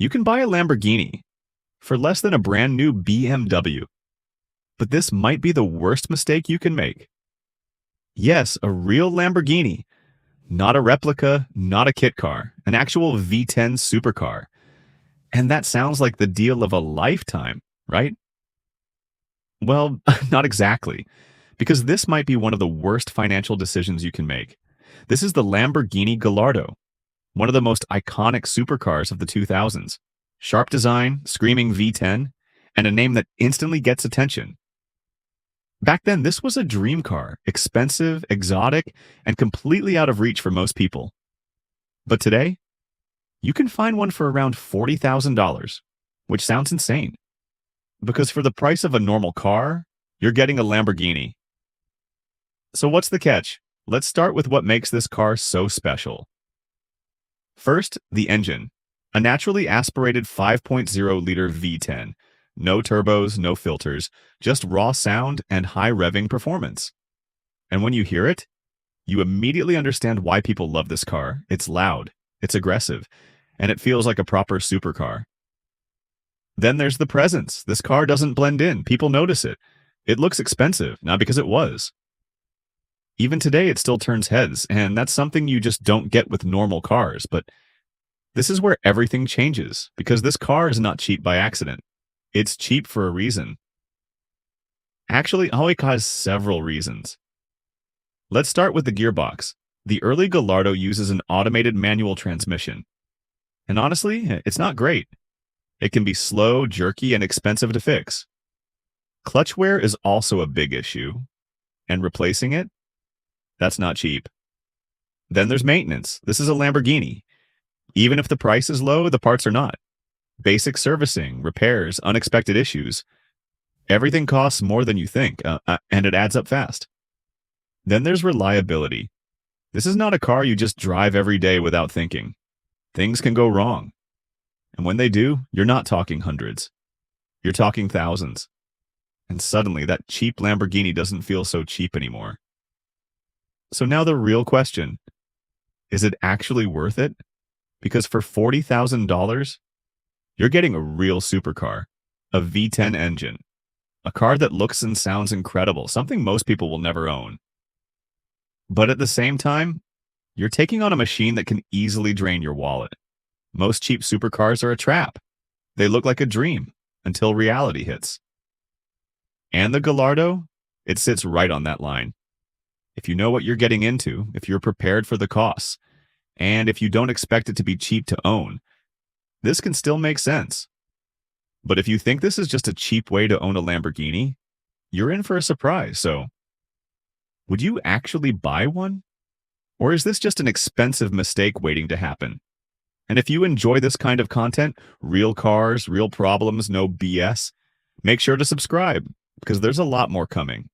You can buy a Lamborghini for less than a brand new BMW, but this might be the worst mistake you can make. Yes, a real Lamborghini, not a replica, not a kit car, an actual V10 supercar. And that sounds like the deal of a lifetime, right? Well, not exactly, because this might be one of the worst financial decisions you can make. This is the Lamborghini Gallardo, one of the most iconic supercars of the 2000s. Sharp design, screaming V10, and a name that instantly gets attention. Back then, this was a dream car, expensive, exotic, and completely out of reach for most people. But today, you can find one for around $40,000, which sounds insane. Because for the price of a normal car, you're getting a Lamborghini. So what's the catch? Let's start with what makes this car so special. First, the engine. A naturally aspirated 5.0-liter V10. No turbos, no filters, just raw sound and high revving performance. And when you hear it, you immediately understand why people love this car. It's loud, it's aggressive, and it feels like a proper supercar. Then there's the presence. This car doesn't blend in. People notice it. It looks expensive, not because it was. Even today, it still turns heads, and that's something you just don't get with normal cars. But this is where everything changes, because this car is not cheap by accident. It's cheap for a reason. Actually, Hoik has several reasons. Let's start with the gearbox. The early Gallardo uses an automated manual transmission. And honestly, it's not great. It can be slow, jerky, and expensive to fix. Clutch wear is also a big issue. And replacing it? That's not cheap. Then there's maintenance. This is a Lamborghini. Even if the price is low, the parts are not. Basic servicing, repairs, unexpected issues. Everything costs more than you think, and it adds up fast. Then there's reliability. This is not a car you just drive every day without thinking. Things can go wrong. And when they do, you're not talking hundreds. You're talking thousands. And suddenly, that cheap Lamborghini doesn't feel so cheap anymore. So now the real question, is it actually worth it? Because for $40,000, you're getting a real supercar, a V10 engine, a car that looks and sounds incredible, something most people will never own. But at the same time, you're taking on a machine that can easily drain your wallet. Most cheap supercars are a trap. They look like a dream until reality hits. And the Gallardo, it sits right on that line. If you know what you're getting into, if you're prepared for the costs, and if you don't expect it to be cheap to own, this can still make sense. But if you think this is just a cheap way to own a Lamborghini, you're in for a surprise. So, would you actually buy one? Or is this just an expensive mistake waiting to happen? And if you enjoy this kind of content, real cars, real problems, no BS, make sure to subscribe, because there's a lot more coming.